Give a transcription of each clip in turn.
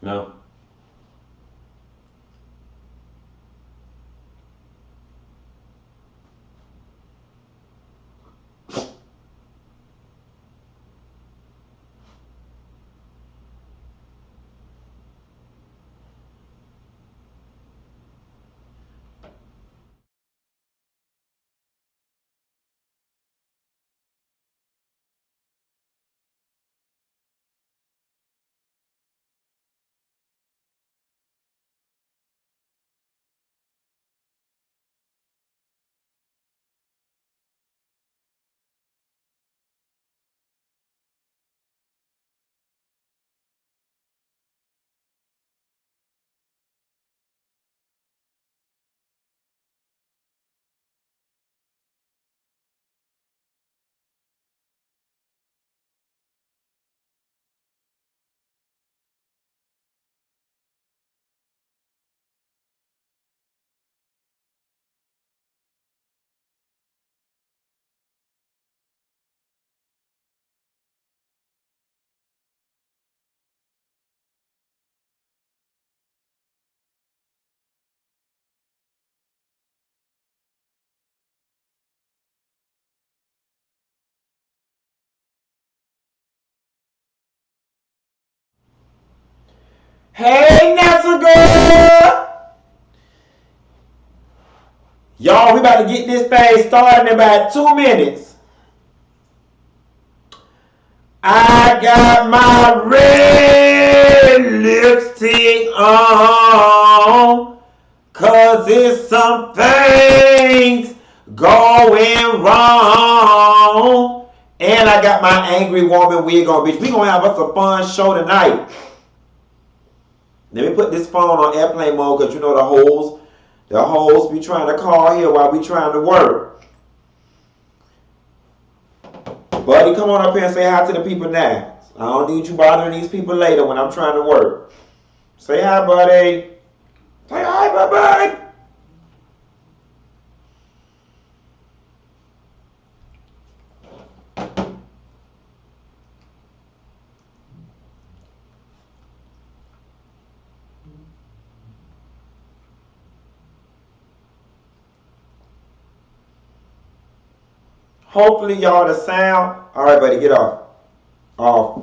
No. Hey, NASA girl! Y'all, we about to get this thing started in about 2 minutes. I got my red lipstick on, 'cause it's some things going wrong. And I got my angry woman wig on, bitch. We gonna have us a fun show tonight. Let me put this phone on airplane mode, because you know the hoes be trying to call here while we trying to work. Buddy, come on up here and say hi to the people now. I don't need you bothering these people later when I'm trying to work. Say hi, buddy. Say hi, buddy. Hopefully, y'all, the sound. All right, buddy, get off. Off.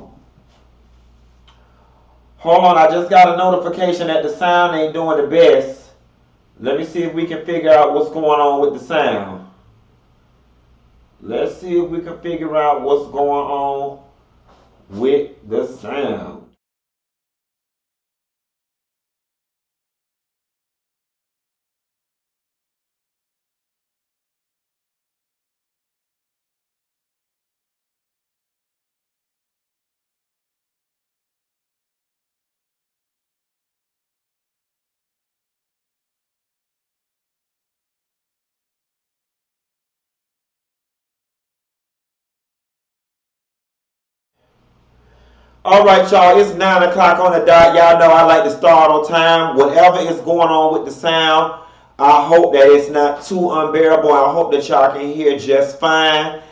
Hold on, I just got a notification that the sound ain't doing the best. Let me see if we can figure out what's going on with the sound. Let's see if we can figure out what's going on with the sound. All right, y'all, it's 9 o'clock on the dot. Y'all know I like to start on time. Whatever is going on with the sound, I hope that it's not too unbearable. I hope that y'all can hear just fine.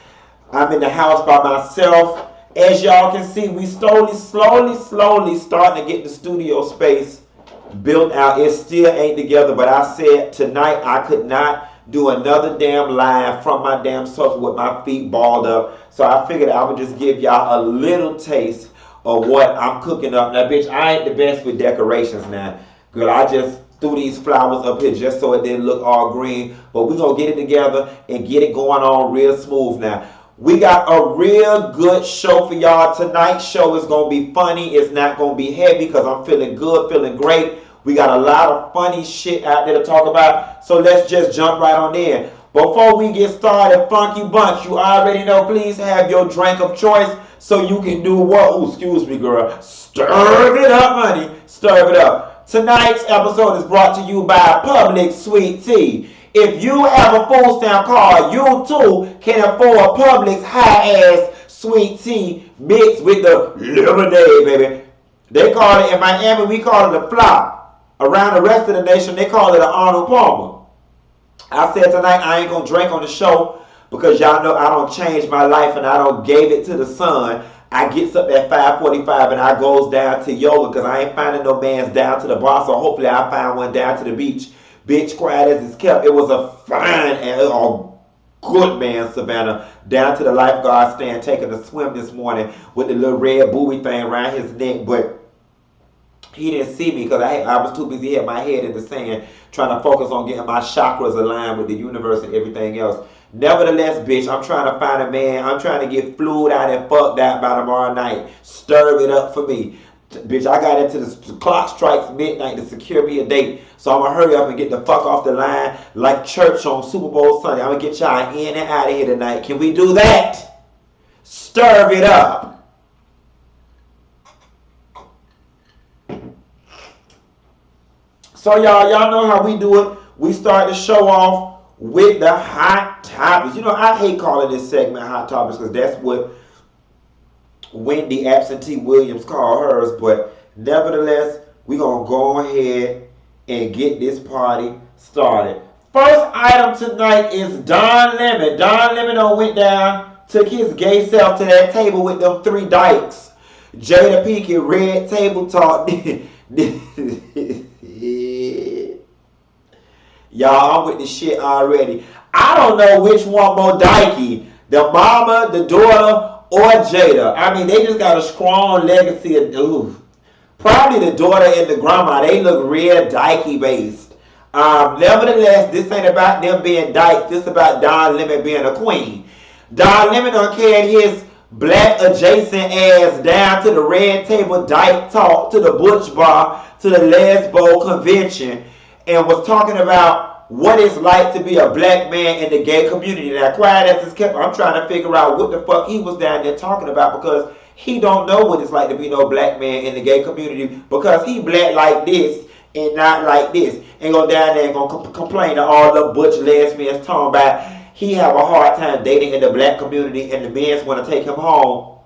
I'm in the house by myself. As y'all can see, we slowly starting to get the studio space built out. It still ain't together, but I said tonight I could not do another damn live from my damn sofa with my feet balled up. So I figured I would just give y'all a little taste of what I'm cooking up. Now, bitch, I ain't the best with decorations now. Girl, I just threw these flowers up here just so it didn't look all green. But we're going to get it together and get it going on real smooth now. We got a real good show for y'all. Tonight's show is going to be funny. It's not going to be heavy because I'm feeling good, feeling great. We got a lot of funny shit out there to talk about. So let's just jump right on in. Before we get started, Funky Bunch, you already know, please have your drink of choice so you can do what? Oh, excuse me, girl. Stir it up, honey. Stir it up. Tonight's episode is brought to you by Public Sweet Tea. If you have a food stamp card, you too can afford Public's high-ass sweet tea mixed with the lemonade, baby. They call it, in Miami, we call it a flop. Around the rest of the nation, they call it an Arnold Palmer. I said tonight I ain't going to drink on the show because y'all know I don't change my life and I don't give it to the sun. I gets up at 5:45 and I goes down to yoga because I ain't finding no man's down to the bar. So hopefully I find one down to the beach. Bitch, quiet as it's kept. It was a fine and a good man, Savannah, down to the lifeguard stand taking a swim this morning with the little red booby thing around his neck. But he didn't see me because I was too busy hitting my head in the sand trying to focus on getting my chakras aligned with the universe and everything else. Nevertheless, bitch, I'm trying to find a man. I'm trying to get flued out and fucked out by tomorrow night. Stir it up for me. Bitch, I got into the clock strikes midnight to secure me a date. So I'm going to hurry up and get the fuck off the line like church on Super Bowl Sunday. I'm going to get y'all in and out of here tonight. Can we do that? Stir it up. So y'all know how we do it. We start the show off with the hot topics. You know, I hate calling this segment hot topics because that's what Wendy Absentee Williams called hers. But nevertheless, we're going to go ahead and get this party started. First item tonight is Don Lemon. Don Lemon went down, took his gay self to that table with them three dykes. Jada Pinkett, Red Table Talk. Y'all, I'm with the shit already. I don't know which one more dykey. The mama, the daughter, or Jada. I mean, they just got a strong legacy of, probably the daughter and the grandma. They look real dykey based. Nevertheless, this ain't about them being dykes. This about Don Lemon being a queen. Don Lemon done carried his black adjacent ass down to the Red Table Dyke Talk, to the Butch Bar, to the Lesbo Convention, and was talking about what it's like to be a black man in the gay community. Now, quiet as it's kept, I'm trying to figure out what the fuck he was down there talking about because he don't know what it's like to be no black man in the gay community because he black like this and not like this. And go down there and gonna complain to all the butch lesbians talking about he have a hard time dating in the black community and the men want to take him home.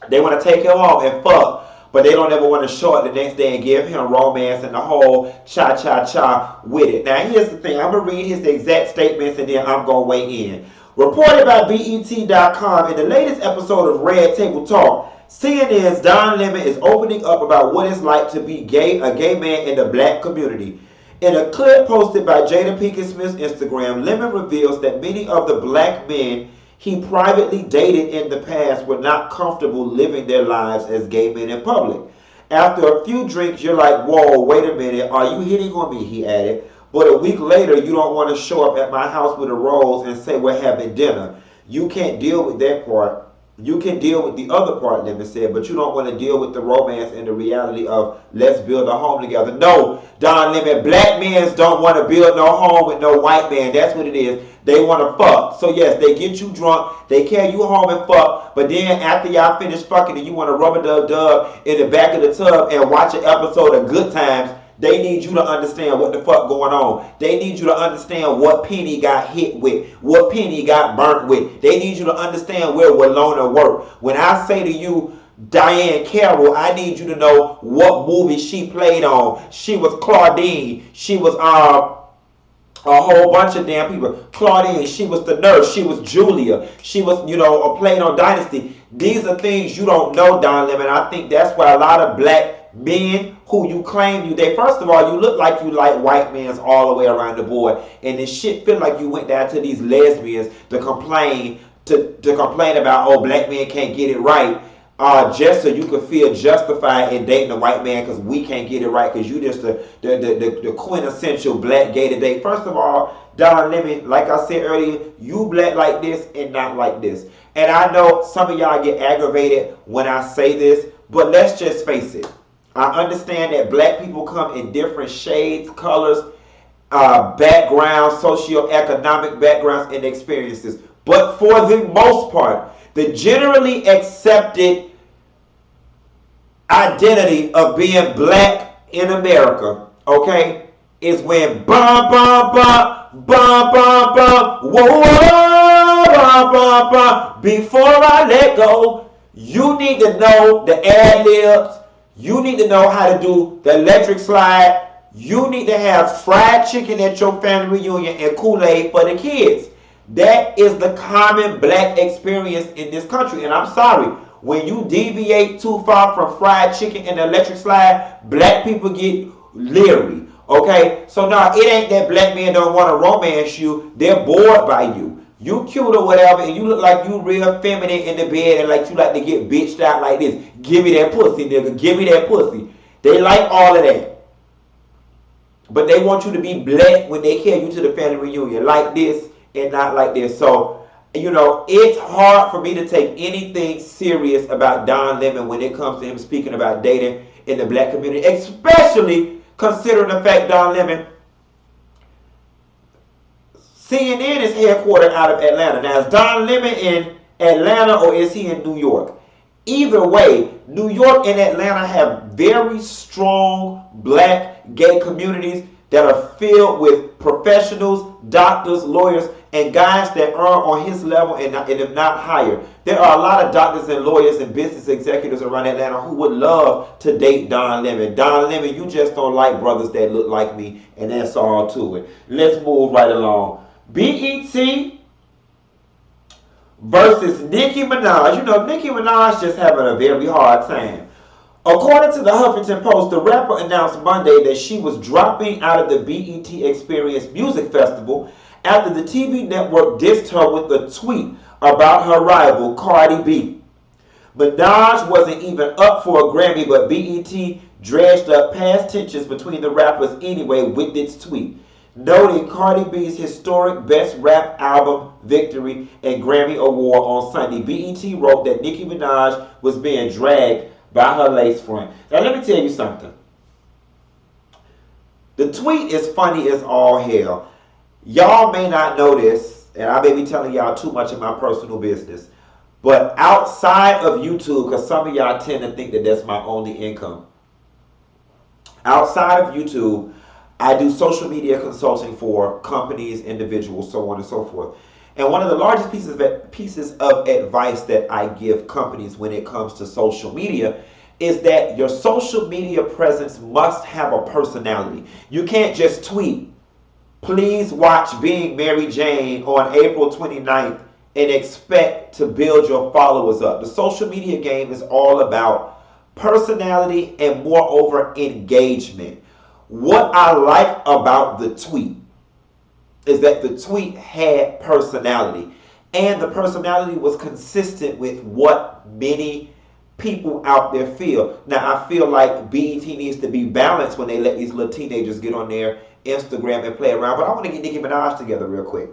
They want to take him home and fuck. But they don't ever want to show up the next day and give him romance and the whole cha-cha-cha with it. Now, here's the thing. I'm going to read his exact statements and then I'm going to weigh in. Reported by BET.com in the latest episode of Red Table Talk, CNN's Don Lemon is opening up about what it's like to be a gay man in the black community. In a clip posted by Jada Pinkett Smith's Instagram, Lemon reveals that many of the black men he privately dated in the past were not comfortable living their lives as gay men in public. After a few drinks, you're like, whoa, wait a minute, are you hitting on me, he added. But a week later, you don't want to show up at my house with a rose and say we're having dinner. You can't deal with that part. You can deal with the other part, Lemon said, but you don't want to deal with the romance and the reality of let's build a home together. No, Don Lemon, black men don't want to build no home with no white man. That's what it is. They want to fuck. So yes, they get you drunk, they carry you home and fuck, but then after y'all finish fucking and you want to rub-a-dub-dub in the back of the tub and watch an episode of Good Times, they need you to understand what the fuck going on. They need you to understand what Penny got hit with, what Penny got burnt with. They need you to understand where Walona worked. When I say to you, Diane Carroll, I need you to know what movie she played on. She was Claudine. She was a whole bunch of damn people. Claudine, she was the nurse. She was Julia. She was, played on Dynasty. These are things you don't know, Don Lemon. I think that's why a lot of black men who you claim first of all, you look like you like white men all the way around the board. And this shit feel like you went down to these lesbians to complain about, oh, black men can't get it right. Just so you could feel justified in dating a white man because we can't get it right because you just the quintessential black gay to date. First of all, Don Lemon, like I said earlier, you black like this and not like this. And I know some of y'all get aggravated when I say this, but let's just face it. I understand that black people come in different shades, colors, backgrounds, socioeconomic backgrounds, and experiences. But for the most part, the generally accepted identity of being black in America, okay, is when bum bum bum bum bum bum whoa, whoa bum bum bum. Before I let go, you need to know the ad libs. You need to know how to do the electric slide. You need to have fried chicken at your family reunion and Kool-Aid for the kids. That is the common black experience in this country. And I'm sorry, when you deviate too far from fried chicken and the electric slide, black people get leery. Okay? So now it ain't that black men don't want to romance you. They're bored by you. You cute or whatever, and you look like you real feminine in the bed and like you like to get bitched out like this. Give me that pussy, nigga. Give me that pussy. They like all of that. But they want you to be black when they carry you to the family reunion. Like this and not like this. So, you know, it's hard for me to take anything serious about Don Lemon when it comes to him speaking about dating in the black community. Especially considering the fact Don Lemon, CNN is headquartered out of Atlanta. Now, is Don Lemon in Atlanta or is he in New York? Either way, New York and Atlanta have very strong black gay communities that are filled with professionals, doctors, lawyers, and guys that earn on his level and if not higher. There are a lot of doctors and lawyers and business executives around Atlanta who would love to date Don Lemon. Don Lemon, you just don't like brothers that look like me, and that's all to it. Let's move right along. BET versus Nicki Minaj. You know, Nicki Minaj just having a very hard time. According to the Huffington Post, the rapper announced Monday that she was dropping out of the BET Experience Music Festival after the TV network dissed her with a tweet about her rival, Cardi B. Minaj wasn't even up for a Grammy, but BET dredged up past tensions between the rappers anyway with its tweet, noting Cardi B's historic Best Rap Album victory and Grammy Award on Sunday. BET wrote that Nicki Minaj was being dragged by her lace front. Now let me tell you something. The tweet is funny as all hell. Y'all may not know this, and I may be telling y'all too much of my personal business, but outside of YouTube, because some of y'all tend to think that that's my only income. Outside of YouTube, I do social media consulting for companies, individuals, so on and so forth. And one of the largest pieces of advice that I give companies when it comes to social media is that your social media presence must have a personality. You can't just tweet, "Please watch Being Mary Jane" on April 29th and expect to build your followers up. The social media game is all about personality and moreover engagement. What I like about the tweet is that the tweet had personality, and the personality was consistent with what many people out there feel. Now, I feel like BET needs to be balanced when they let these little teenagers get on their Instagram and play around. But I want to get Nicki Minaj together real quick.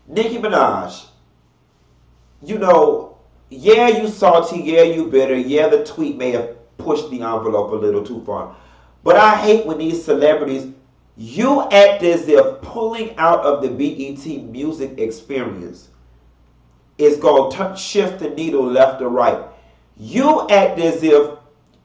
Nicki Minaj, you know, yeah, you salty, yeah, you bitter, yeah, the tweet may have pushed the envelope a little too far. But I hate when these celebrities, you act as if pulling out of the BET music experience is going to shift the needle left or right. You act as if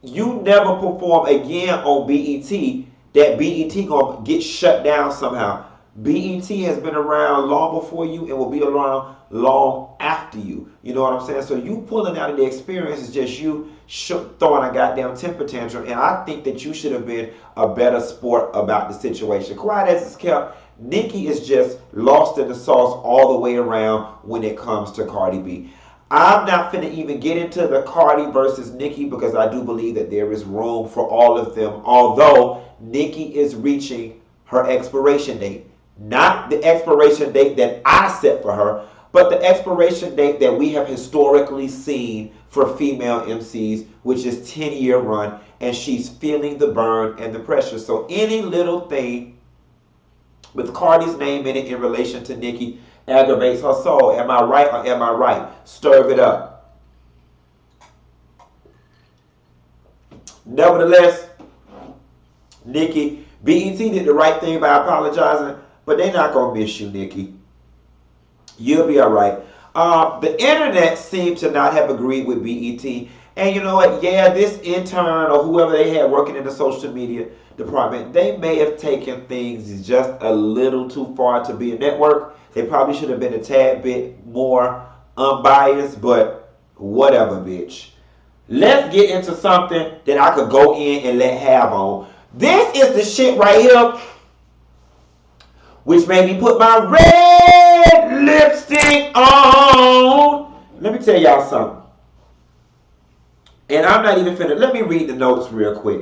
you never perform again on BET, that BET going to get shut down somehow. BET has been around long before you and will be around long after you. You know what I'm saying? So you pulling out of the experience is just you throwing a goddamn temper tantrum. And I think that you should have been a better sport about the situation. Quiet as it's kept, Nicki is just lost in the sauce all the way around when it comes to Cardi B. I'm not finna even get into the Cardi versus Nicki because I do believe that there is room for all of them. Although Nicki is reaching her expiration date. Not the expiration date that I set for her, but the expiration date that we have historically seen for female MCs, which is 10-year run, and she's feeling the burn and the pressure. So any little thing with Cardi's name in it in relation to Nicki aggravates her soul. Am I right or am I right? Stir it up. Nevertheless, Nicki, BET did the right thing by apologizing, but they're not going to miss you, Nicki. You'll be all right. The internet seems to not have agreed with BET. And you know what? Yeah, this intern or whoever they had working in the social media department, they may have taken things just a little too far to be a network. They probably should have been a tad bit more unbiased, but whatever, bitch. Let's get into something that I could go in and let have on. This is the shit right here, which made me put my red lipstick on. Let me tell y'all something. And I'm not even finna. Let me read the notes real quick.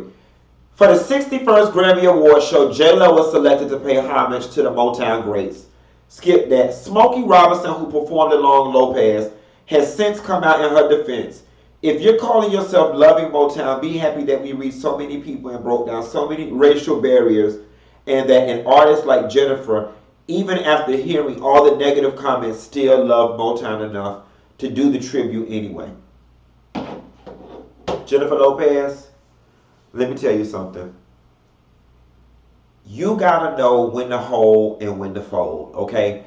For the 61st Grammy Awards show, J-Lo was selected to pay homage to the Motown greats. Skip that. Smokey Robinson, who performed along Lopez, has since come out in her defense. If you're calling yourself loving Motown, be happy that we reached so many people and broke down so many racial barriers, and that an artist like Jennifer, even after hearing all the negative comments, still loved Motown enough to do the tribute anyway. Jennifer Lopez, let me tell you something. You gotta know when to hold and when to fold, okay?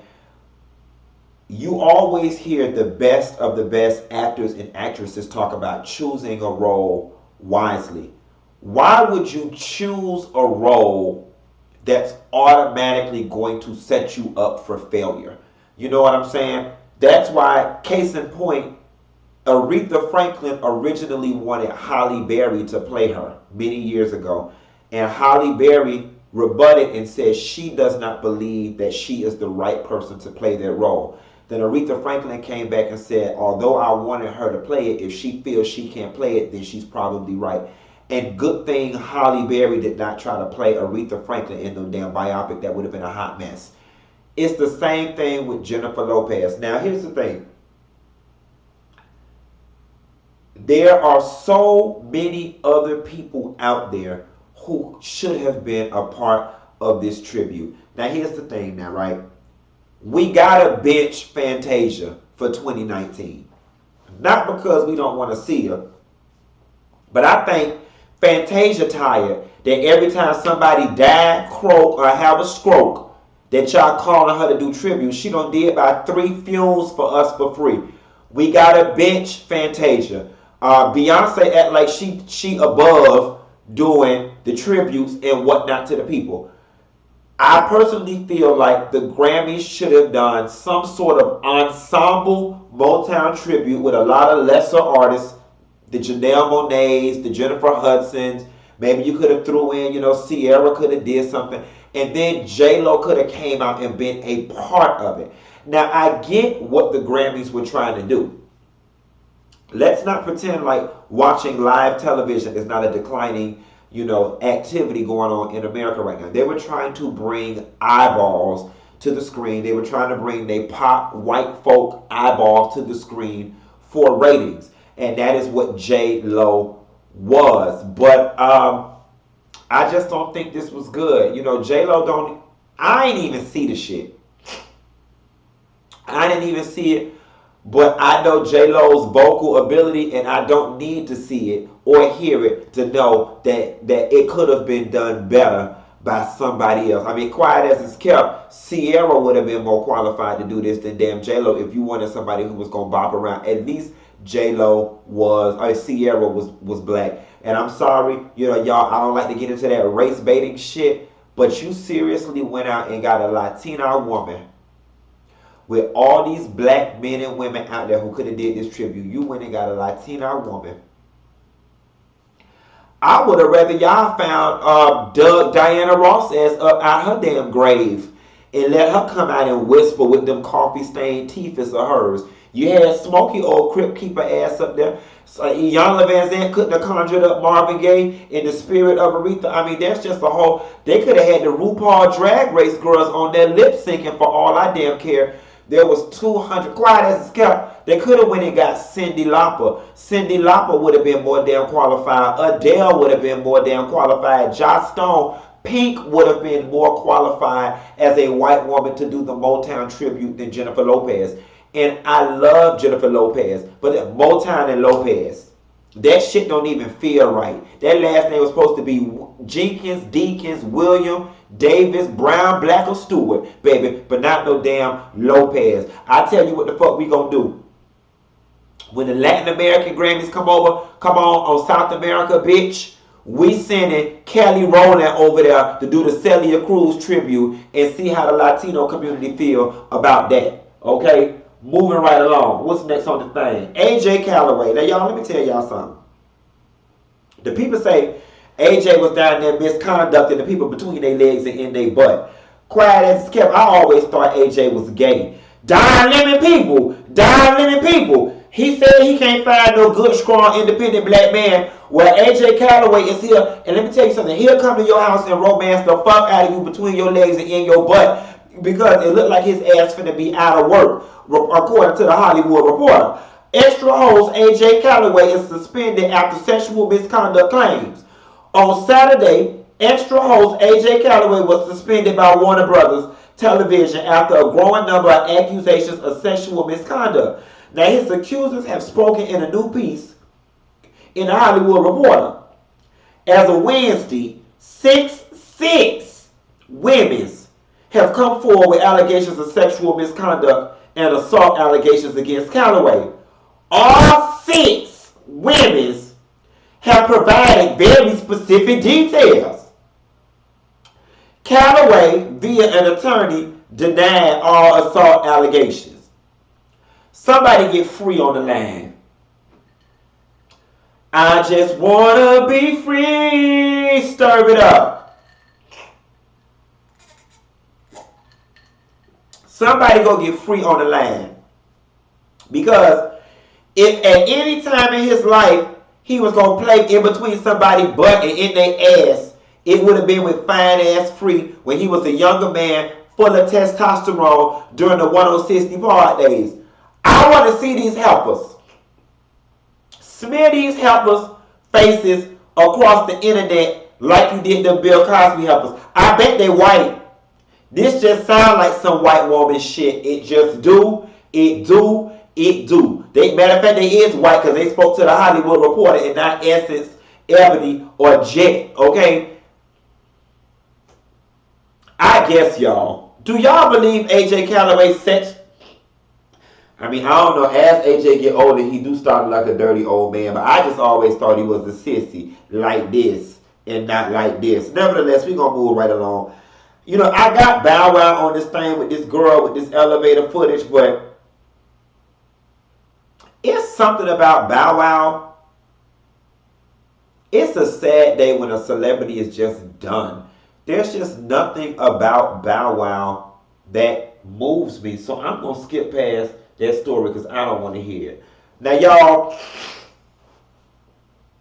You always hear the best of the best actors and actresses talk about choosing a role wisely. Why would you choose a role that's automatically going to set you up for failure? You know what I'm saying? That's why, case in point, Aretha Franklin originally wanted Halle Berry to play her many years ago. And Halle Berry rebutted and said she does not believe that she is the right person to play that role. Then Aretha Franklin came back and said, although I wanted her to play it, if she feels she can't play it, then she's probably right. And good thing Halle Berry did not try to play Aretha Franklin in the damn biopic. That would have been a hot mess. It's the same thing with Jennifer Lopez. Now, here's the thing. There are so many other people out there who should have been a part of this tribute. Now, here's the thing now, right? We gotta bench Fantasia for 2019. Not because we don't want to see her, but I think Fantasia tired that every time somebody die, croak, or have a stroke, that y'all calling her to do tribute. She done did about 3 funerals for us for free. We gotta bench Fantasia. Beyonce act like she above doing the tributes and whatnot to the people. I personally feel like the Grammys should have done some sort of ensemble Motown tribute with a lot of lesser artists, the Janelle Monáes, the Jennifer Hudsons. Maybe you could have threw in, Sierra could have did something, and then J-Lo could have came out and been a part of it. Now, I get what the Grammys were trying to do. Let's not pretend like watching live television is not a declining, activity going on in America right now. They were trying to bring eyeballs to the screen. They were trying to bring their pop white folk eyeballs to the screen for ratings. And that is what J-Lo was. But I just don't think this was good. J-Lo I ain't even see the shit. I didn't even see it. But I know J-Lo's vocal ability, and I don't need to see it or hear it to know that it could have been done better by somebody else. I mean, quiet as it's kept, Sierra would have been more qualified to do this than damn J-Lo if you wanted somebody who was going to bop around. At least Sierra was black. And I'm sorry, y'all, I don't like to get into that race baiting shit, but you seriously went out and got a Latina woman with all these black men and women out there who could have did this tribute. You went and got a Latina woman. I would have rather y'all found Diana Ross ass up out her damn grave and let her come out and whisper with them coffee-stained teeth of hers. You had Smokey old Crypt Keeper ass up there. So Iyanla Vanzant couldn't have conjured up Marvin Gaye in the spirit of Aretha. I mean, that's just a whole... They could have had the RuPaul Drag Race girls on their lip syncing for all I damn care. There was 200, quiet as it's kept. They could have went and got Cyndi Lauper. Cyndi Lauper would have been more damn qualified. Adele would have been more damn qualified. Joss Stone, Pink would have been more qualified as a white woman to do the Motown tribute than Jennifer Lopez. And I love Jennifer Lopez, but Motown and Lopez, that shit don't even feel right. That last name was supposed to be Jenkins, Deakins, William, Davis, Brown, Black, or Stewart, baby, but not no damn Lopez. I tell you what the fuck we gonna do. When the Latin American Grammys come on South America, bitch, we sending Kelly Rowland over there to do the Celia Cruz tribute and see how the Latino community feel about that. Okay? Moving right along. What's next on the thing? AJ Calloway. Now, y'all, let me tell y'all something. The people say AJ was down there misconducting the people between their legs and in their butt. Quiet as it's kept, I always thought AJ was gay. Don Lemon people. He said he can't find no good, strong, independent black man. Well, AJ Calloway is here, and let me tell you something. He'll come to your house and romance the fuck out of you between your legs and in your butt because it looked like his ass finna be out of work, according to the Hollywood Reporter. Extra host AJ Calloway is suspended after sexual misconduct claims. On Saturday, extra host AJ Calloway was suspended by Warner Brothers Television after a growing number of accusations of sexual misconduct. Now, his accusers have spoken in a new piece in the Hollywood Reporter. As of Wednesday, six women have come forward with allegations of sexual misconduct and assault allegations against Calloway. All 6 women have provided very specific details. Calloway, via an attorney, denied all assault allegations. Somebody get free on the line. I just wanna be free. Stir it up. Somebody go get free on the line. Because if at any time in his life he was gonna play in between somebody's butt and in their ass, it would have been with Fine Ass Free when he was a younger man full of testosterone during the 106 Park days. I want to see these helpers. Smear these helpers' faces across the internet like you did the Bill Cosby helpers. I bet they white. This just sounds like some white woman shit. It just do. It do. It do. Matter of fact, they is white because they spoke to the Hollywood Reporter and not Essence, Ebony, or Jet. Okay? I guess y'all. Do y'all believe AJ Calloway sex? I mean, I don't know. As AJ get older, he do start like a dirty old man. But I just always thought he was a sissy like this and not like this. Nevertheless, we gonna move right along. You know, I got Bow Wow on this thing with this girl with this elevator footage, but it's something about Bow Wow. It's a sad day when a celebrity is just done. There's just nothing about Bow Wow that moves me. So I'm going to skip past that story because I don't want to hear it. Now, y'all,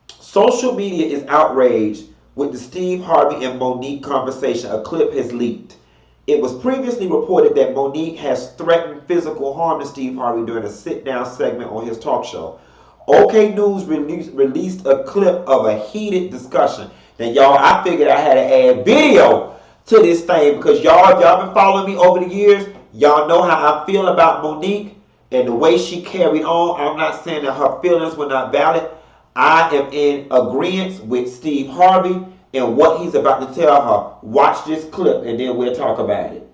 social media is outraged with the Steve Harvey and Monique conversation. A clip has leaked. It was previously reported that Monique has threatened physical harm to Steve Harvey during a sit-down segment on his talk show. OK News released a clip of a heated discussion. Now, y'all, I figured I had to add video to this thing because y'all been following me over the years. Y'all know how I feel about Monique and the way she carried on. I'm not saying that her feelings were not valid. I am in agreement with Steve Harvey and what he's about to tell her. Watch this clip and then we'll talk about it.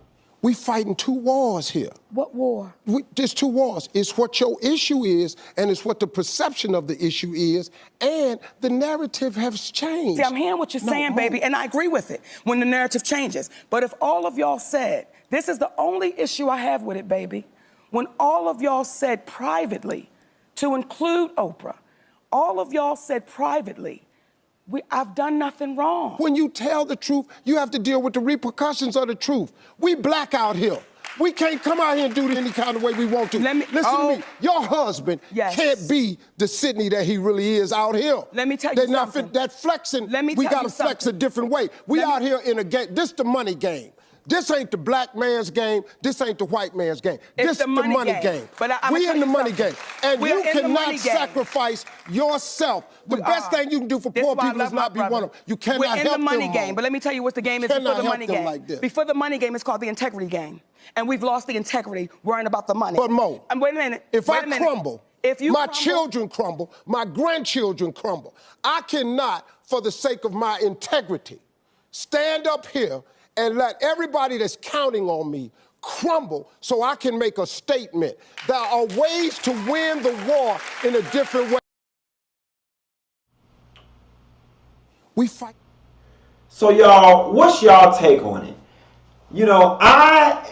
We fighting 2 wars here. What war? There's 2 wars. It's what your issue is, and it's what the perception of the issue is, and the narrative has changed. See, I'm hearing what you're saying, baby, and I agree with it when the narrative changes. But if all of y'all said, this is the only issue I have with it, baby, when all of y'all said privately, to include Oprah, all of y'all said privately, I've done nothing wrong. When you tell the truth, you have to deal with the repercussions of the truth. We black out here. We can't come out here and do it any kind of way we want to. Listen to me. Your husband can't be the Sydney that he really is out here. Let me tell you something. That flexing, we got to flex a different way. We out here in a game. This the money game. This ain't the black man's game. This ain't the white man's game. This the money game. But we in the money game. And you cannot sacrifice yourself. The best thing you can do for poor people is not be one of them. You cannot help them. We're in the money game. But let me tell you what the game is before the money game. Like this. Before the money game, it's called the integrity game. And we've lost the integrity worrying about the money. But Mo, wait a minute. If I crumble, my children crumble, my grandchildren crumble. I cannot, for the sake of my integrity, stand up here and let everybody that's counting on me crumble so I can make a statement. There are ways to win the war in a different way. We fight. So y'all, what's y'all take on it? I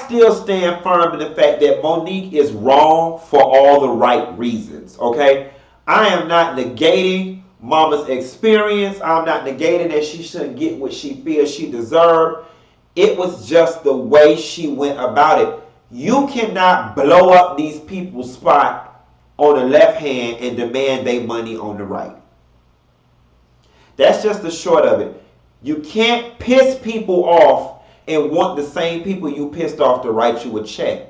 still stand firm in the fact that Monique is wrong for all the right reasons, okay? I am not negating Mama's experience. I'm not negating that she shouldn't get what she feels she deserved. It was just the way she went about it. You cannot blow up these people's spot on the left hand and demand their money on the right. That's just the short of it. You can't piss people off and want the same people you pissed off to write you a check.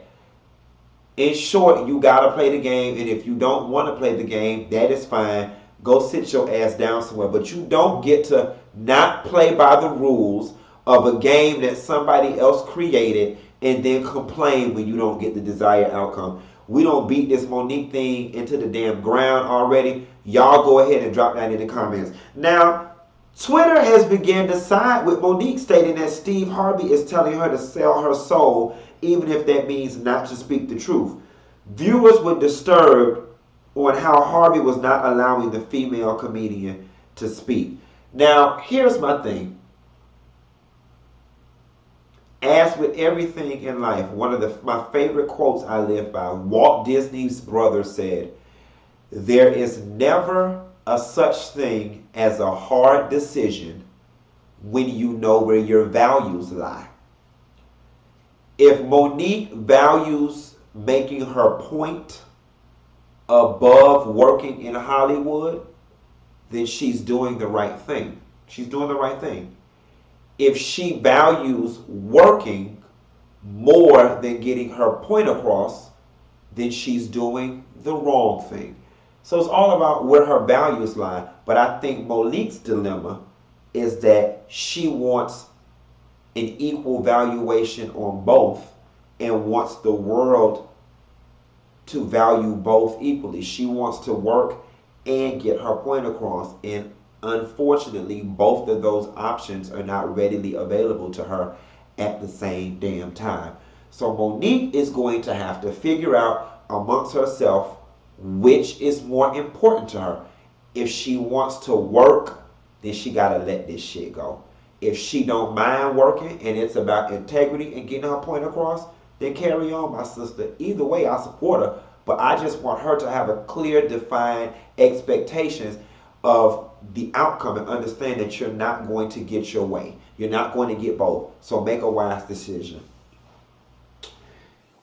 In short, you got to play the game, and if you don't want to play the game, that is fine. Go sit your ass down somewhere. But you don't get to not play by the rules of a game that somebody else created and then complain when you don't get the desired outcome. We don't beat this Monique thing into the damn ground already. Y'all go ahead and drop that in the comments. Now, Twitter has begun to side with Monique, stating that Steve Harvey is telling her to sell her soul, even if that means not to speak the truth. Viewers were disturbed on how Harvey was not allowing the female comedian to speak. Now, here's my thing. As with everything in life, one of my favorite quotes I live by, Walt Disney's brother said, "There is never a such thing as a hard decision when you know where your values lie." If Monique values making her point above working in Hollywood, then she's doing the right thing. She's doing the right thing. If she values working more than getting her point across, then she's doing the wrong thing. So it's all about where her values lie. But I think Monique's dilemma is that she wants an equal valuation on both and wants the world to value both equally. She wants to work and get her point across, and unfortunately both of those options are not readily available to her at the same damn time. So Monique is going to have to figure out amongst herself which is more important to her. If she wants to work, then she gotta let this shit go. If she don't mind working and it's about integrity and getting her point across, then carry on, my sister. Either way, I support her, but I just want her to have a clear, defined expectations of the outcome and understand that you're not going to get your way. You're not going to get both. So make a wise decision.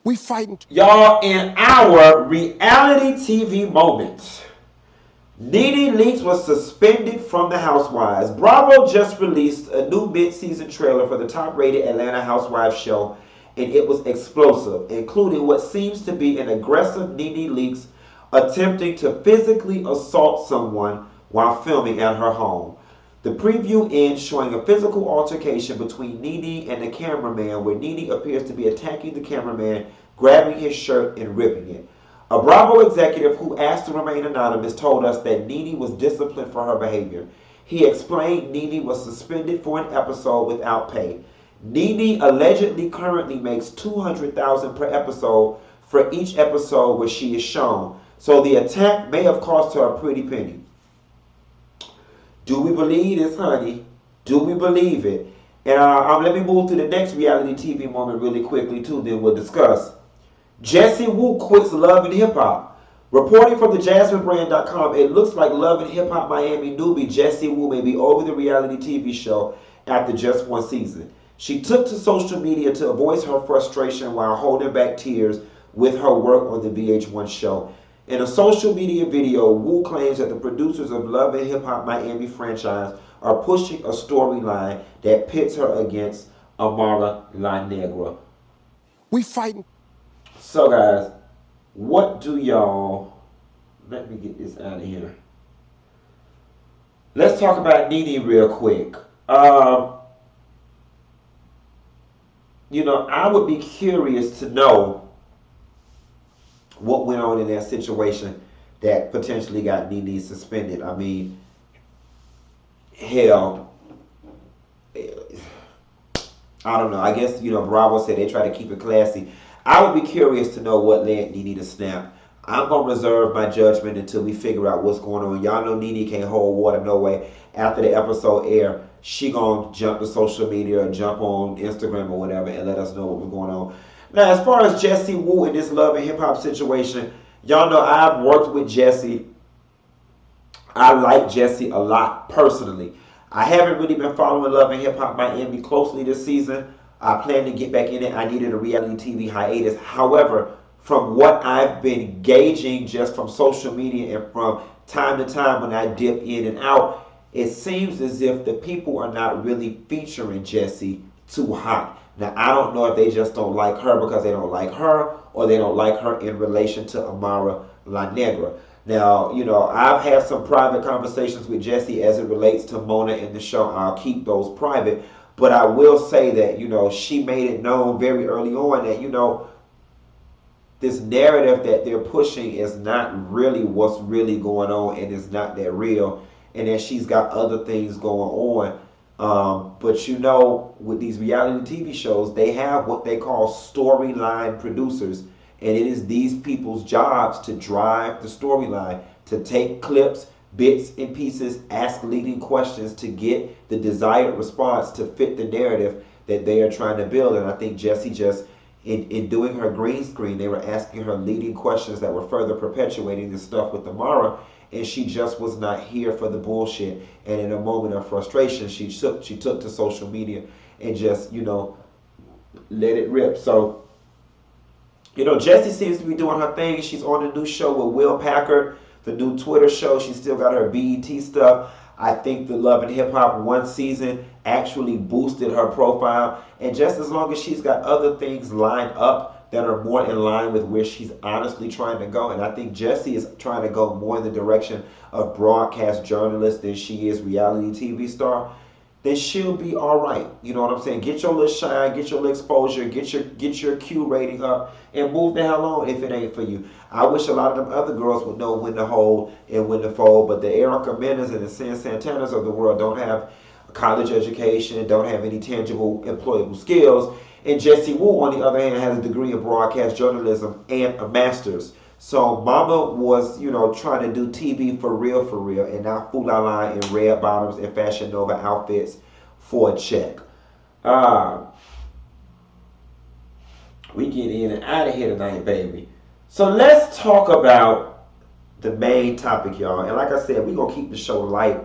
We fighting. Y'all, in our reality TV moment, Nene Leakes was suspended from the Housewives. Bravo just released a new mid-season trailer for the top-rated Atlanta Housewives show, and it was explosive, including what seems to be an aggressive Nene Leakes attempting to physically assault someone while filming at her home. The preview ends showing a physical altercation between Nene and the cameraman, where Nene appears to be attacking the cameraman, grabbing his shirt and ripping it. A Bravo executive who asked to remain anonymous told us that Nene was disciplined for her behavior. He explained Nene was suspended for an episode without pay. Nene allegedly currently makes $200,000 per episode for each episode where she is shown, so the attack may have cost her a pretty penny. Do we believe this, honey? Do we believe it? And let me move to the next reality TV moment really quickly, too, then we'll discuss. Jessie Woo quits Love and Hip Hop. Reporting from the JasmineBrand.com, it looks like Love and Hip Hop Miami newbie Jessie Woo may be over the reality TV show after just one season. She took to social media to voice her frustration while holding back tears with her work on the VH1 show. In a social media video, Woo claims that the producers of Love and Hip Hop Miami franchise are pushing a storyline that pits her against Amara La Negra. We fighting. So guys, what do y'all, let me get this out of here. Let's talk about Nene real quick. You know, I would be curious to know what went on in that situation that potentially got Nene suspended. I mean, hell, I don't know. I guess, you know, Bravo said they try to keep it classy. I would be curious to know what led Nene to snap. I'm going to reserve my judgment until we figure out what's going on. Y'all know Nene can't hold water no way. After the episode air, she going to jump to social media or jump on Instagram or whatever and let us know what was going on. Now, as far as Jessie Woo in this Love and Hip Hop situation, y'all know I've worked with Jessie. I like Jessie a lot personally. I haven't really been following Love and Hip Hop Miami closely this season, I plan to get back in it. I needed a reality TV hiatus. However, from what I've been gauging just from social media and from time to time when I dip in and out, it seems as if the people are not really featuring Jessie too hot. Now, I don't know if they just don't like her because they don't like her, or they don't like her in relation to Amara La Negra. Now, you know, I've had some private conversations with Jessie as it relates to Mona in the show. I'll keep those private. But I will say that, you know, she made it known very early on that, you know, this narrative that they're pushing is not really what's really going on, and it's not that real, and that she's got other things going on. But you know, with these reality TV shows, they have what they call storyline producers, and it is these people's jobs to drive the storyline, to take clips, bits and pieces, ask leading questions to get the desired response to fit the narrative that they are trying to build. And I think Jessie just, in doing her green screen, they were asking her leading questions that were further perpetuating this stuff with Amara, and she just was not here for the bullshit. And in a moment of frustration, she took to social media and just, you know, let it rip. So, you know, Jessie seems to be doing her thing. She's on the new show with Will Packard, the new Twitter show. She's still got her BET stuff. I think the Love and Hip Hop one season actually boosted her profile. And just as long as she's got other things lined up that are more in line with where she's honestly trying to go, and I think Jessie is trying to go more in the direction of broadcast journalist than she is reality TV star, then she'll be all right. You know what I'm saying? Get your little shine, get your little exposure, get your Q rating up, and move the hell on if it ain't for you. I wish a lot of them other girls would know when to hold and when to fold, but the Erica Menas and the San Santanas of the world don't have a college education, don't have any tangible employable skills. And Jessie Wu, on the other hand, has a degree in broadcast journalism and a master's. So Mama was, you know, trying to do TV for real, and not fool la la in red bottoms and Fashion Nova outfits for a check. We get in and out of here tonight, baby. So let's talk about the main topic, y'all. And like I said, we're going to keep the show light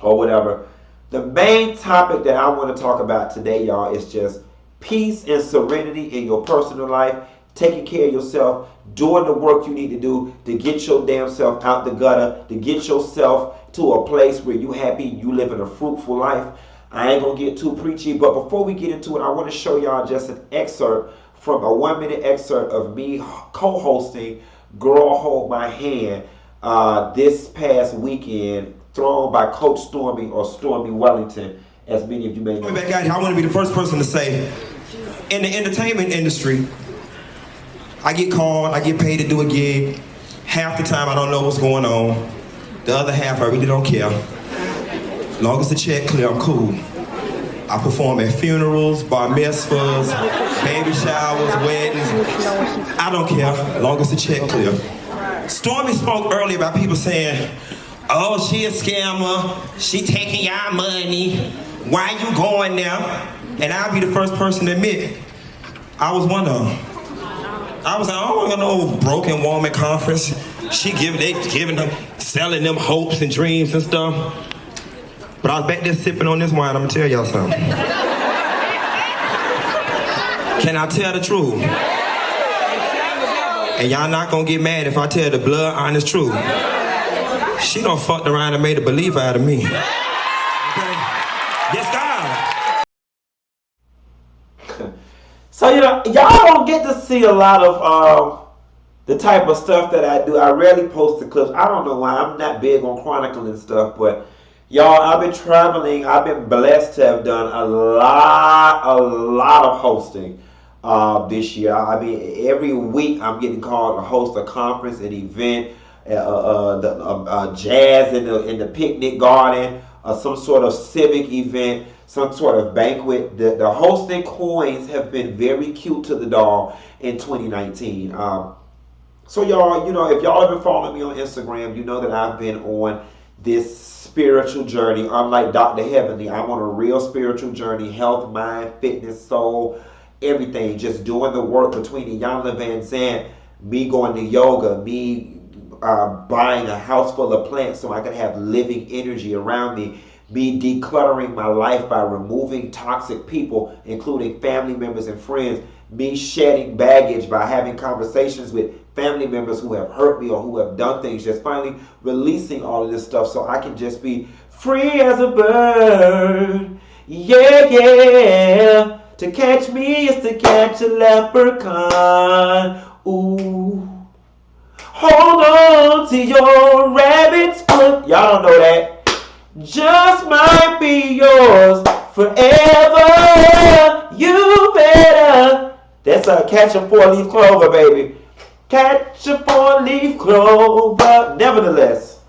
or whatever. The main topic that I want to talk about today, y'all, is just peace and serenity in your personal life, taking care of yourself, doing the work you need to do to get your damn self out the gutter, to get yourself to a place where you happy, you living a fruitful life. I ain't going to get too preachy, but before we get into it, I want to show y'all just an excerpt from a 1-minute excerpt of me co-hosting Girl Hold My Hand this past weekend, thrown by Coach Stormy, or Stormy Wellington, as many of you may know. Back out here, I want to be the first person to say, in the entertainment industry, I get called, I get paid to do a gig. Half the time I don't know what's going on. The other half I really don't care. As long as the check clear, I'm cool. I perform at funerals, bar mitzvahs, baby showers, weddings. I don't care, as long as the check clear. Stormy spoke earlier about people saying, oh, she a scammer, she taking y'all money, why you going there? And I'll be the first person to admit, I was one of them. I was like, I don't want no broken woman conference. They giving them, selling them hopes and dreams and stuff. But I was back there sipping on this wine, I'm gonna tell y'all something. Can I tell the truth? And y'all not gonna get mad if I tell the blood honest truth. She done fucked around and made a believer out of me. Okay? Yes, God. So, you know, y'all don't get to see a lot of the type of stuff that I do. I rarely post the clips. I don't know why. I'm not big on chronicling stuff, but y'all, I've been traveling. I've been blessed to have done a lot of hosting this year. I mean, every week I'm getting called to host a conference, an event, jazz in the picnic garden, some sort of civic event, some sort of banquet. The hosting coins have been very cute to the doll in 2019. So y'all, you know, if y'all have been following me on Instagram, you know that I've been on this spiritual journey. Unlike Dr. Heavenly, I'm on a real spiritual journey, health, mind, fitness, soul, everything. Just doing the work between Iyanla Vanzant, me going to yoga, me buying a house full of plants so I can have living energy around me, me decluttering my life by removing toxic people, including family members and friends, me shedding baggage by having conversations with family members who have hurt me or who have done things, just finally releasing all of this stuff so I can just be free as a bird. Yeah, yeah. To catch me is to catch a leprechaun. Ooh. Hold on to your rabbit's foot. Y'all don't know that. Just might be yours forever. You better. That's a catch a 4-leaf clover, baby. Catch a 4-leaf clover. Nevertheless,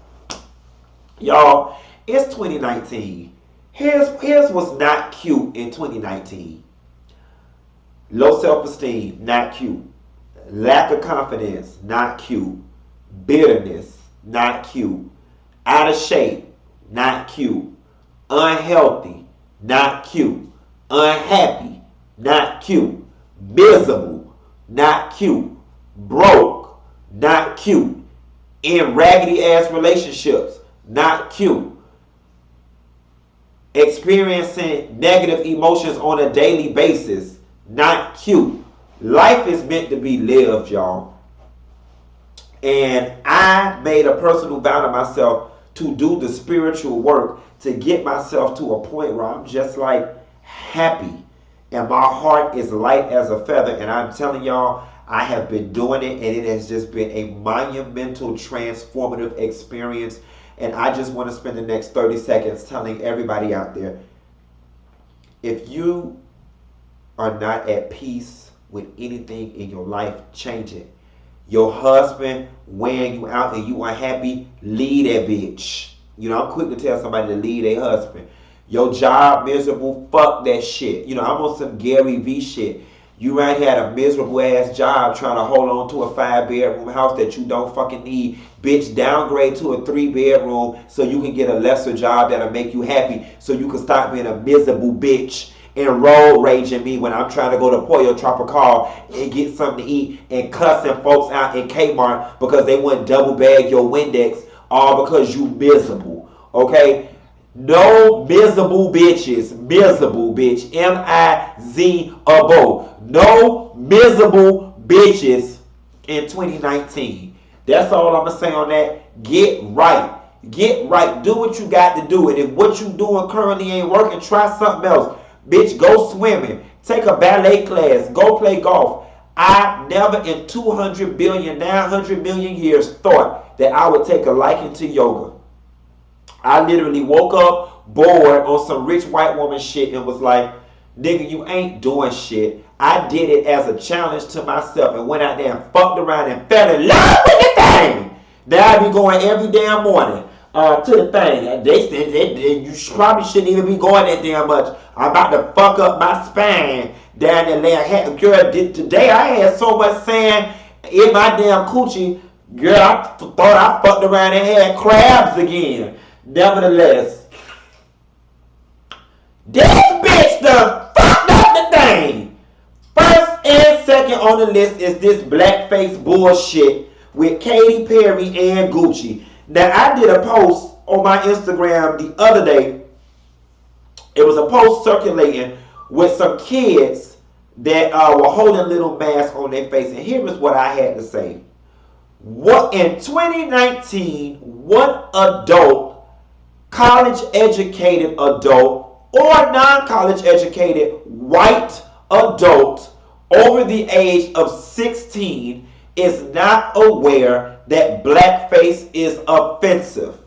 y'all, it's 2019. Here's what's not cute in 2019. Low self-esteem, not cute. Lack of confidence, not cute. Bitterness, not cute. Out of shape, not cute. Unhealthy, not cute. Unhappy, not cute. Miserable, not cute. Broke, not cute. In raggedy ass relationships, not cute. Experiencing negative emotions on a daily basis, not cute. Life is meant to be lived, y'all. And I made a personal vow to myself to do the spiritual work to get myself to a point where I'm just like happy. And my heart is light as a feather. And I'm telling y'all, I have been doing it, and it has just been a monumental, transformative experience. And I just want to spend the next 30 seconds telling everybody out there, if you are not at peace with anything in your life, change it. Your husband wearing you out and you unhappy, leave that bitch. You know, I'm quick to tell somebody to leave their husband. Your job miserable, fuck that shit. You know, I'm on some Gary V shit. You right here had a miserable ass job trying to hold on to a 5-bedroom house that you don't fucking need. Bitch, downgrade to a 3-bedroom so you can get a lesser job that'll make you happy, so you can stop being a miserable bitch and road raging me when I'm trying to go to Pollo Tropical and get something to eat and cussing folks out in Kmart because they wouldn't double bag your Windex, all because you miserable. Okay? No miserable bitches. Miserable bitch. M-I-Z-A-B-O. No miserable bitches in 2019. That's all I'm going to say on that. Get right. Get right. Do what you got to do. And if what you doing currently ain't working, try something else. Bitch, go swimming. Take a ballet class. Go play golf. I never in 200 billion, 900 million years thought that I would take a liking to yoga. I literally woke up bored on some rich white woman shit and was like, nigga, you ain't doing shit. I did it as a challenge to myself and went out there and fucked around and fell in love with the thing. Now I be going every damn morning to the thing. They said you probably shouldn't even be going that damn much. I'm about to fuck up my spine down there laying. Girl, today I had so much sand in my damn coochie. Girl, I thought I fucked around and had crabs again. Nevertheless, this bitch done fucked up the thing. First and second on the list is this blackface bullshit with Katy Perry and Gucci. Now, I did a post on my Instagram the other day. It was a post circulating with some kids that were holding little masks on their face. And here is what I had to say. What in 2019, what adult, college-educated adult, or non-college educated white adult over the age of 16 is not aware that blackface is offensive?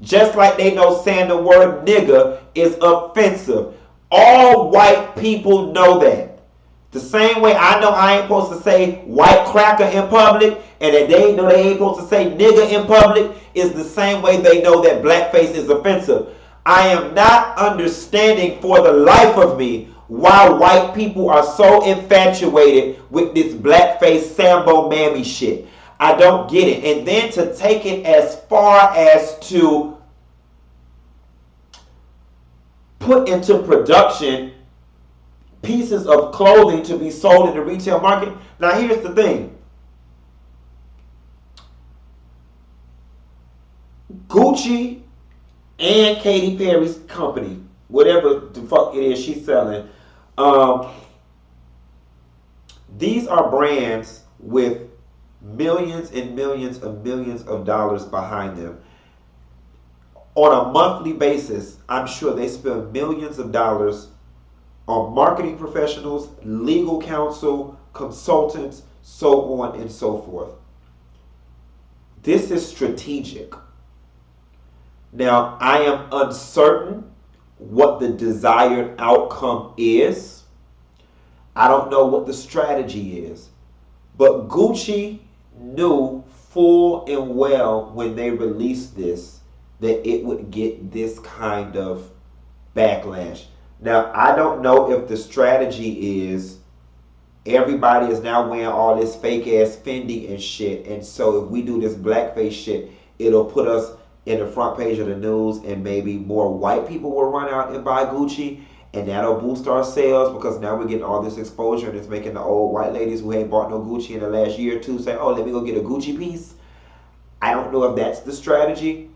Just like they know saying the word nigga is offensive. All white people know that. The same way I know I ain't supposed to say white cracker in public, and that they know they ain't supposed to say nigga in public, is the same way they know that blackface is offensive. I am not understanding for the life of me why white people are so infatuated with this blackface Sambo mammy shit. I don't get it. And then to take it as far as to put into production pieces of clothing to be sold in the retail market. Now here's the thing. Gucci and Katy Perry's company, whatever the fuck it is she's selling. These are brands with millions and millions of dollars behind them. On a monthly basis, I'm sure they spend millions of dollars on marketing professionals, legal counsel, consultants, so on and so forth. This is strategic. Now, I am uncertain what the desired outcome is. I don't know what the strategy is. But Gucci knew full and well when they released this that it would get this kind of backlash. Now, I don't know if the strategy is everybody is now wearing all this fake ass Fendi and shit, and so if we do this blackface shit, it'll put us in the front page of the news, and maybe more white people will run out and buy Gucci, and that'll boost our sales because now we're getting all this exposure, and it's making the old white ladies who ain't bought no Gucci in the last year or two say, oh, let me go get a Gucci piece. I don't know if that's the strategy,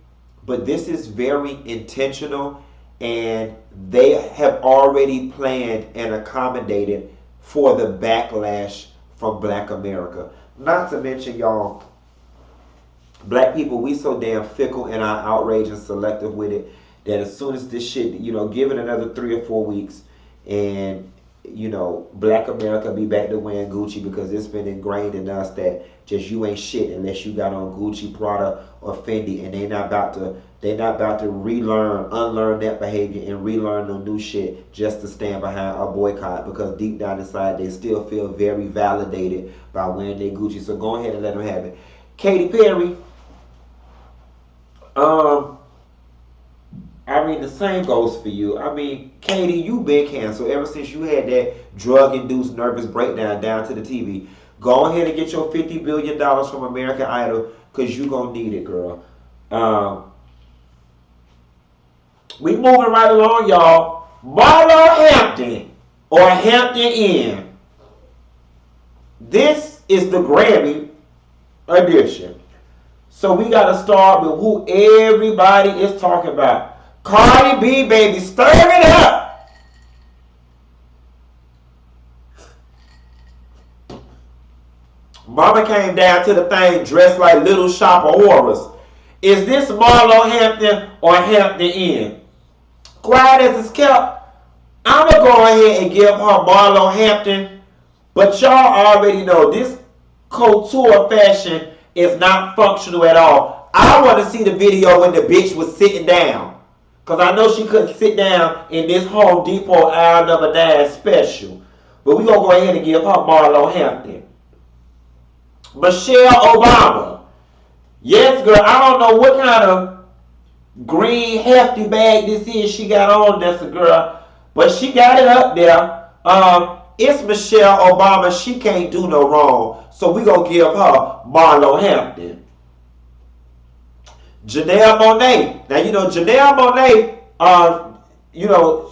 but this is very intentional, and they have already planned and accommodated for the backlash from Black America. Not to mention, y'all, Black people, we so damn fickle in our outrage and selective with it that as soon as this shit, give it another 3 or 4 weeks and, Black America be back to wearing Gucci because it's been ingrained in us that just you ain't shit unless you got on Gucci, Prada, or Fendi, and they not about to unlearn that behavior and relearn no new shit just to stand behind a boycott because deep down inside they still feel very validated by wearing their Gucci. So go ahead and let them have it. Katy Perry, the same goes for you. Katy, you been canceled ever since you had that drug-induced nervous breakdown down to the TV. Go ahead and get your $50 billion from American Idol because you going to need it, girl. We moving right along, y'all. Marlo Hampton or Hampton Inn. This is the Grammy edition. So we got to start with who everybody is talking about. Cardi B, baby, stir it up. Mama came down to the thing dressed like Little Shop of Horrors. Is this Marlo Hampton or Hampton Inn? Quiet as it's kept, I'm going to go ahead and give her Marlo Hampton. But y'all already know this couture fashion is not functional at all. I want to see the video when the bitch was sitting down. Because I know she couldn't sit down in this Home Depot aisle number 9 special. But we're going to go ahead and give her Marlo Hampton. Michelle Obama. Yes, girl, I don't know what kind of green hefty bag this is she got on this girl. But she got it up there. It's Michelle Obama. She can't do no wrong. So we're going to give her Marlo Hampton. Janelle Monáe. Now, Janelle Monáe,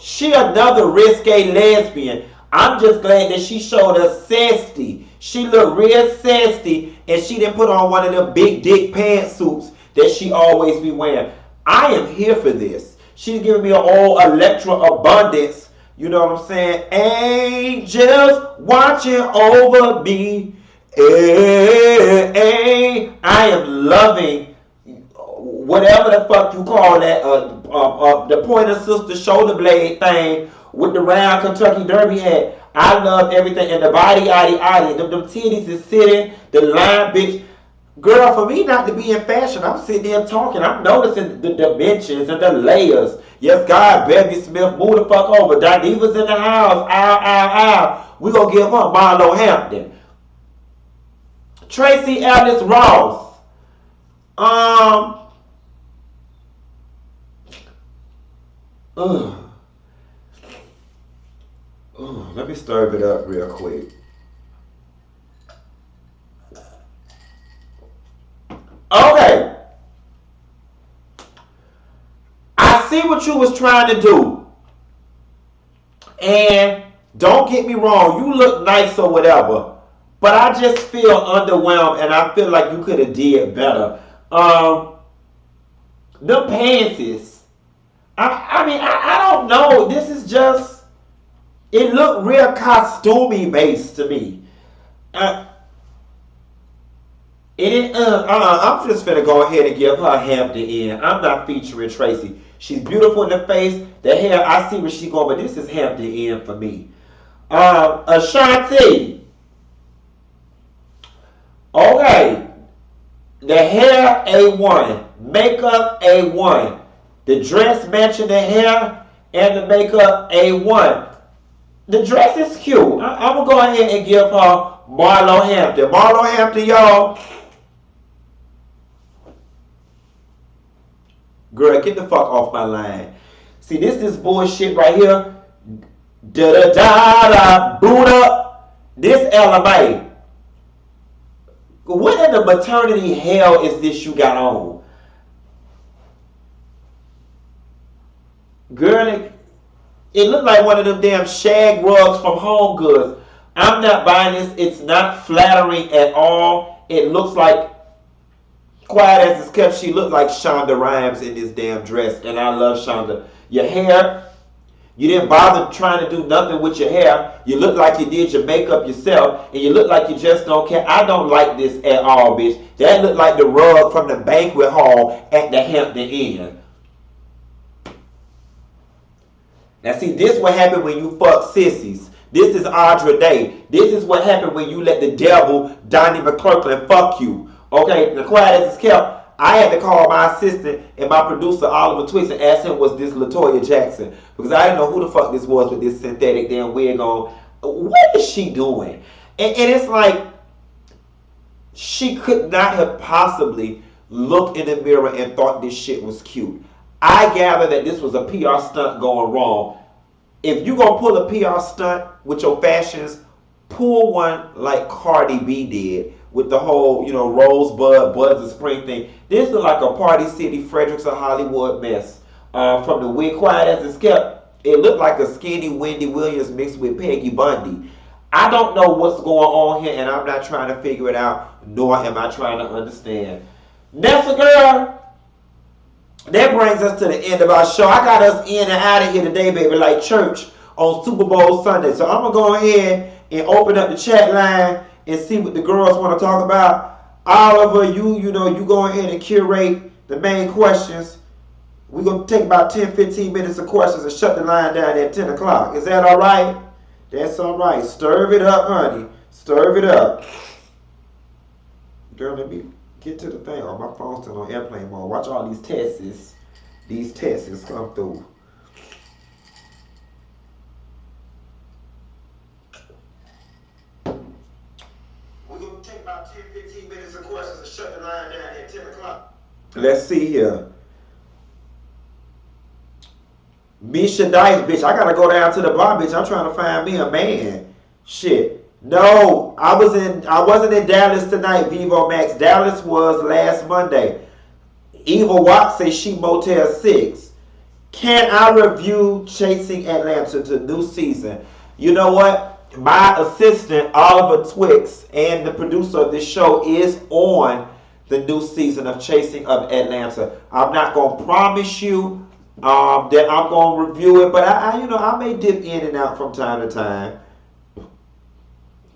she another risque lesbian. I'm just glad that she showed us sassy. She looked real sassy, and she didn't put on one of them big dick pantsuits that she always be wearing. I am here for this. She's giving me an old Electra Abundance. You know what I'm saying? Angels watching over me. I am loving whatever the fuck you call that, the Pointer Sister shoulder blade thing with the round Kentucky Derby hat. I love everything. And the body, them titties is sitting, the line, bitch. Girl, for me not to be in fashion, I'm sitting there talking. I'm noticing the dimensions and the layers. Yes, God, Beverly Smith, move the fuck over. Dineva's in the house. Ow. We gonna give her Marlo Hampton. Tracy Ellis Ross. Let me stir it up real quick. Okay. I see what you was trying to do. And don't get me wrong, you look nice or whatever. But I just feel underwhelmed and I feel like you could have did better. Them pantses I don't know. This is just, it looked real costumey based to me. I'm just finna go ahead and give her Hampton Inn. I'm not featuring Tracy. She's beautiful in the face. The hair, I see where she going, but this is Hampton Inn for me. Ashanti. Okay. The hair, A1. Makeup, A1. The dress matching the hair and the makeup, A1. The dress is cute. I'm going to go ahead and give her Marlo Hampton. Marlo Hampton, y'all. Girl, get the fuck off my line. See, this bullshit right here. Da-da-da-da. Boot up. This LMA. What in the maternity hell is this you got on? Girl, it looked like one of them damn shag rugs from Home Goods. I'm not buying this. It's not flattering at all. It looks like, quiet as it's kept, she looked like Shonda Rhimes in this damn dress. And I love Shonda. Your hair, you didn't bother trying to do nothing with your hair. You look like you did your makeup yourself. And you look like you just don't care. I don't like this at all, bitch. That looked like the rug from the banquet hall at the Hampton Inn. Now see, this what happened when you fuck sissies. This is Audra Day. This is what happened when you let the devil, Donnie McClurkin, fuck you. Okay, the quiet as it's kept, I had to call my assistant and my producer, Oliver Twix, and ask him, was this LaToya Jackson? Because I didn't know who the fuck this was with this synthetic damn wig on. What is she doing? And it's like, she could not have possibly looked in the mirror and thought this shit was cute. I gather that this was a PR stunt going wrong. If you're going to pull a PR stunt with your fashions, pull one like Cardi B did with the whole, Rosebud, Buds of Spring thing. This look like a Party City, Fredericks of Hollywood mess. From the wig, quiet as it's kept, it looked like a skinny Wendy Williams mixed with Peggy Bundy. I don't know what's going on here, and I'm not trying to figure it out, nor am I trying to understand. Nessa girl, that brings us to the end of our show. I got us in and out of here today, baby, like church on Super Bowl Sunday. So I'm going to go ahead and open up the chat line and see what the girls want to talk about. Oliver, you go ahead and curate the main questions. We're going to take about 10-15 minutes of questions and shut the line down at 10 o'clock. Is that all right? That's all right. Stir it up, honey. Stir it up. Girl, let me get to the thing. Oh, my phone's still on airplane mode. Watch all these tests. These tests come through. We're going to take about 10-15 minutes of questions and shut the line down at 10 o'clock. Let's see here. Misha Dice, bitch. I got to go down to the bar, bitch. I'm trying to find me a man. Shit. No, I wasn't in Dallas tonight, Vivo Max. Dallas was last Monday. Eva Watts says she Motel 6. Can I review Chasing Atlanta to new season? You know what? My assistant, Oliver Twix, and the producer of this show is on the new season of Chasing of Atlanta. I'm not going to promise you that I'm going to review it, but I may dip in and out from time to time.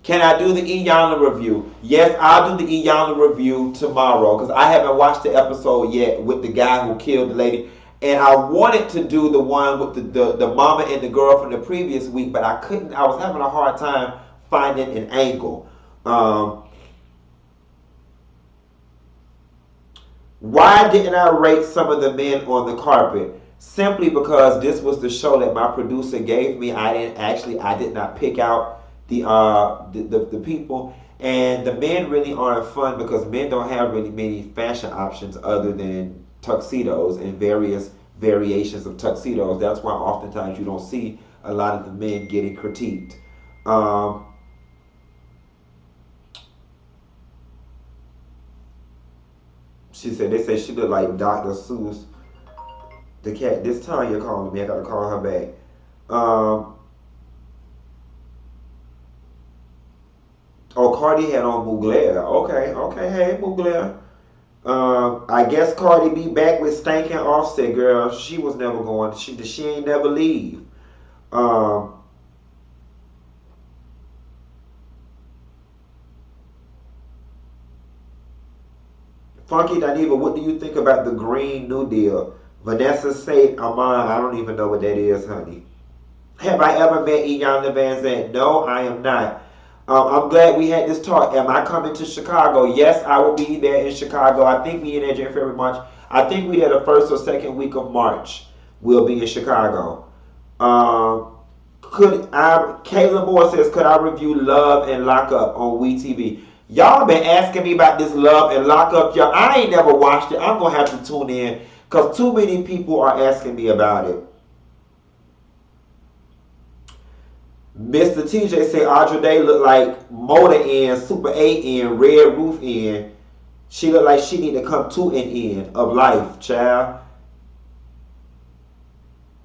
Can I do the Iyanla review? Yes, I'll do the Iyanla review tomorrow because I haven't watched the episode yet with the guy who killed the lady. And I wanted to do the one with the mama and the girl from the previous week, but I couldn't. I was having a hard time finding an angle. Why didn't I rate some of the men on the carpet? Simply because this was the show that my producer gave me. I did not pick out the people, and the men really aren't fun because men don't have really many fashion options other than tuxedos and various variations of tuxedos. That's why oftentimes you don't see a lot of the men getting critiqued. She said, they say she looked like Dr. Seuss. The cat, this time you're calling me, I gotta call her back. Oh, Cardi had on Mugler. Okay, hey, Mugler. I guess Cardi B back with Stank and Offset, girl. She was never going. She ain't never leave. Um, Funky Dineva, what do you think about the Green New Deal? Vanessa Saint Amon, I don't even know what that is, honey. Have I ever met Iyanla Van Zandt? No, I am not. I'm glad we had this talk. Am I coming to Chicago? Yes, I will be there in Chicago. I think we in there January, February, March. I think we there the first or second week of March. We'll be in Chicago. Kayla Moore says, could I review Love and Lock Up on WeTV? Y'all been asking me about this Love and Lock Up. Y'all, I ain't never watched it. I'm going to have to tune in because too many people are asking me about it. Mr. TJ said Audra Day looked like motor end, super 8 end, red roof end. She looked like she need to come to an end of life, child.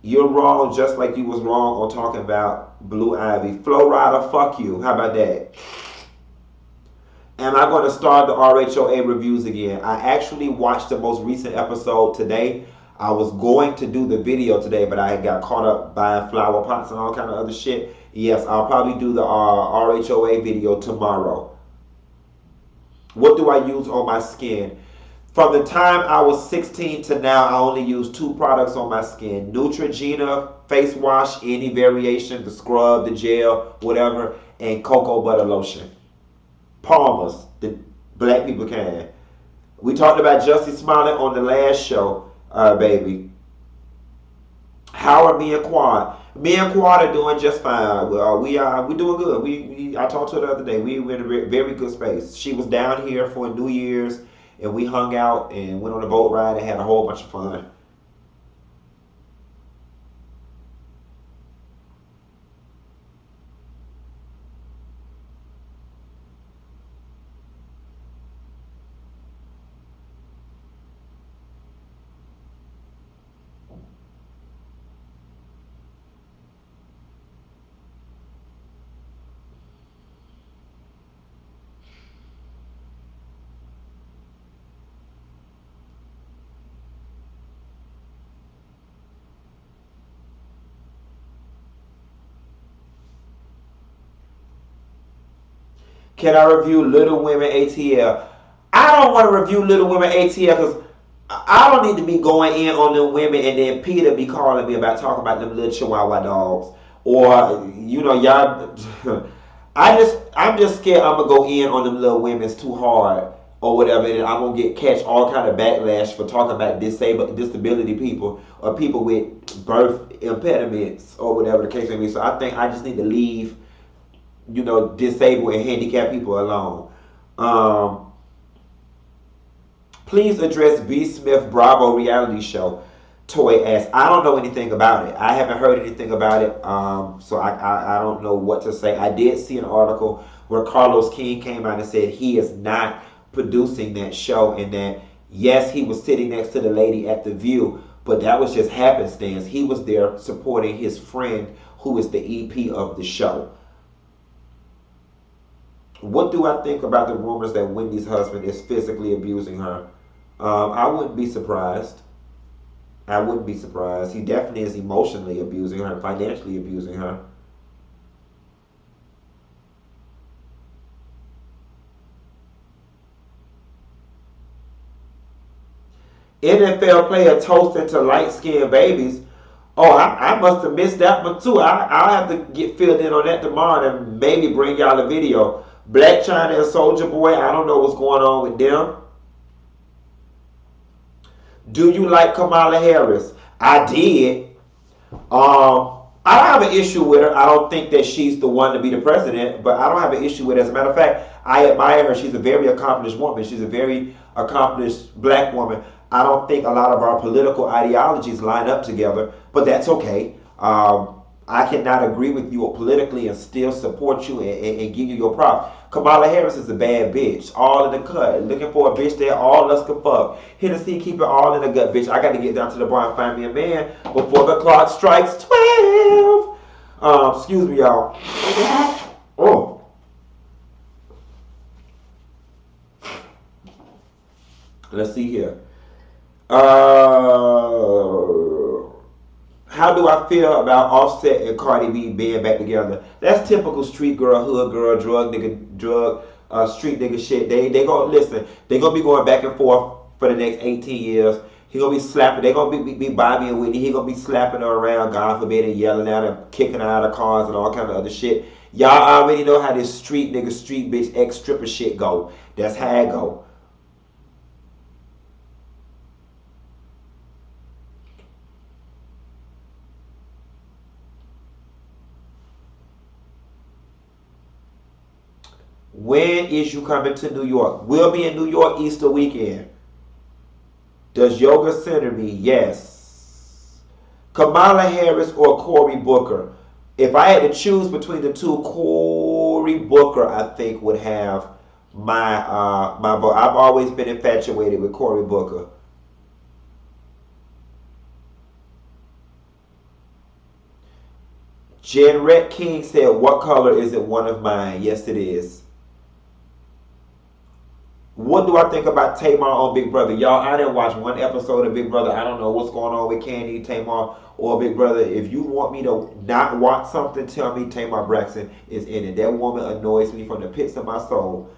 You're wrong just like you was wrong on talking about Blue Ivy. Flo Rida, fuck you. How about that? Am I going to start the RHOA reviews again? I actually watched the most recent episode today. I was going to do the video today, but I got caught up buying flower pots and all kind of other shit. Yes, I'll probably do the RHOA video tomorrow. What do I use on my skin? From the time I was 16 to now, I only use 2 products on my skin. Neutrogena face wash, any variation, the scrub, the gel, whatever, and cocoa butter lotion. Palmer's, the black people can. We talked about Jussie Smollett on the last show, baby. How are me and Quad? Me and Quad are doing just fine. We doing good. I talked to her the other day. We were in a very good space. She was down here for New Year's, and we hung out and went on a boat ride and had a whole bunch of fun. Can I review Little Women ATL? I don't want to review Little Women ATL because I don't need to be going in on them women and then Peter be calling me about talking about them little Chihuahua dogs. Or, you know, y'all, I'm just scared I'm going to go in on them little women's too hard or whatever, and I'm going to catch all kind of backlash for talking about disability people or people with birth impediments or whatever the case may be. So I think I just need to leave, you know, disabled and handicapped people alone. Please address B. Smith Bravo reality show. Toy asks. I don't know anything about it. I haven't heard anything about it, so I don't know what to say. I did see an article where Carlos King came out and said he is not producing that show and that, yes, he was sitting next to the lady at The View, but that was just happenstance. He was there supporting his friend who is the EP of the show. What do I think about the rumors that Wendy's husband is physically abusing her? I wouldn't be surprised. I wouldn't be surprised. He definitely is emotionally abusing her, financially abusing her. NFL player toasting to light-skinned babies. Oh, I must have missed that one too. I'll have to get filled in on that tomorrow and maybe bring y'all a video. Black China and Soldier Boy, I don't know what's going on with them. Do you like Kamala Harris? I did. I don't have an issue with her. I don't think that she's the one to be the president, but I don't have an issue with her. As a matter of fact, I admire her. She's a very accomplished woman. She's a very accomplished black woman. I don't think a lot of our political ideologies line up together, but that's okay. I cannot agree with you politically and still support you and give you your props. Kamala Harris is a bad bitch. All in the cut. Looking for a bitch that all us can fuck. Hennessy, keep it all in the gut, bitch. I got to get down to the bar and find me a man before the clock strikes 12. Excuse me, y'all. Oh. Let's see here. How do I feel about Offset and Cardi B being back together? That's typical street girl, hood girl, street nigga shit. They gonna listen. They gonna be going back and forth for the next 18 years. He gonna be slapping. They gonna be Bobby and Whitney. He gonna be slapping her around, God forbid, and yelling at her, kicking her out of cars and all kind of other shit. Y'all already know how this street nigga, street bitch, ex stripper shit go. That's how it go. When is you coming to New York? We'll be in New York Easter weekend. Does yoga center me? Yes. Kamala Harris or Cory Booker? If I had to choose between the two, Cory Booker, I think, would have my vote. I've always been infatuated with Cory Booker. Jen Rhett King said, "What color is it? One of mine." Yes, it is. What do I think about Tamar on Big Brother? Y'all, I didn't watch one episode of Big Brother. I don't know what's going on with Candy, Tamar, or Big Brother. If you want me to not watch something, tell me Tamar Braxton is in it. That woman annoys me from the pits of my soul.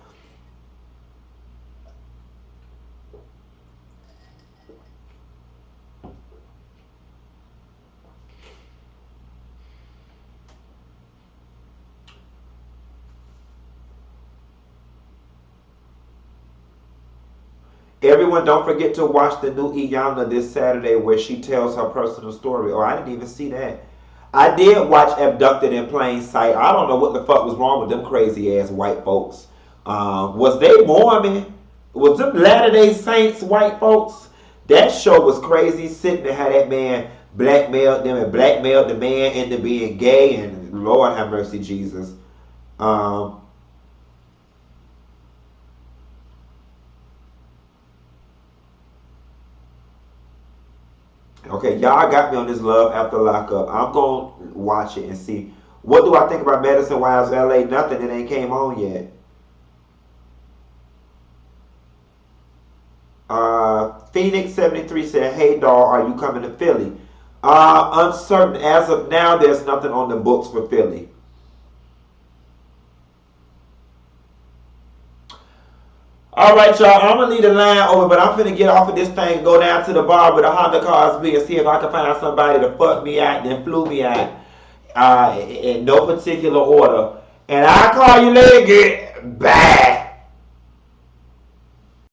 Everyone, don't forget to watch the new Iyanla this Saturday where she tells her personal story. Oh, I didn't even see that. I did watch Abducted in Plain Sight. I don't know what the fuck was wrong with them crazy ass white folks. Was they Mormon? Was them Latter-day Saints white folks? That show was crazy, sitting there how that man blackmailed them and blackmailed the man into being gay, and Lord have mercy, Jesus. Okay, y'all got me on this Love After Lockup. I'm going to watch it and see. What do I think about Madison Wives LA? Nothing. It ain't came on yet. Phoenix 73 said, "Hey, doll, are you coming to Philly?" Uncertain. As of now, there's nothing on the books for Philly. All right, y'all. I'm going to leave the line over, but I'm finna get off of this thing and go down to the bar with a Honda Cosby and see if I can find somebody to fuck me out and then flew me out in no particular order. And I'll call you later. Bye.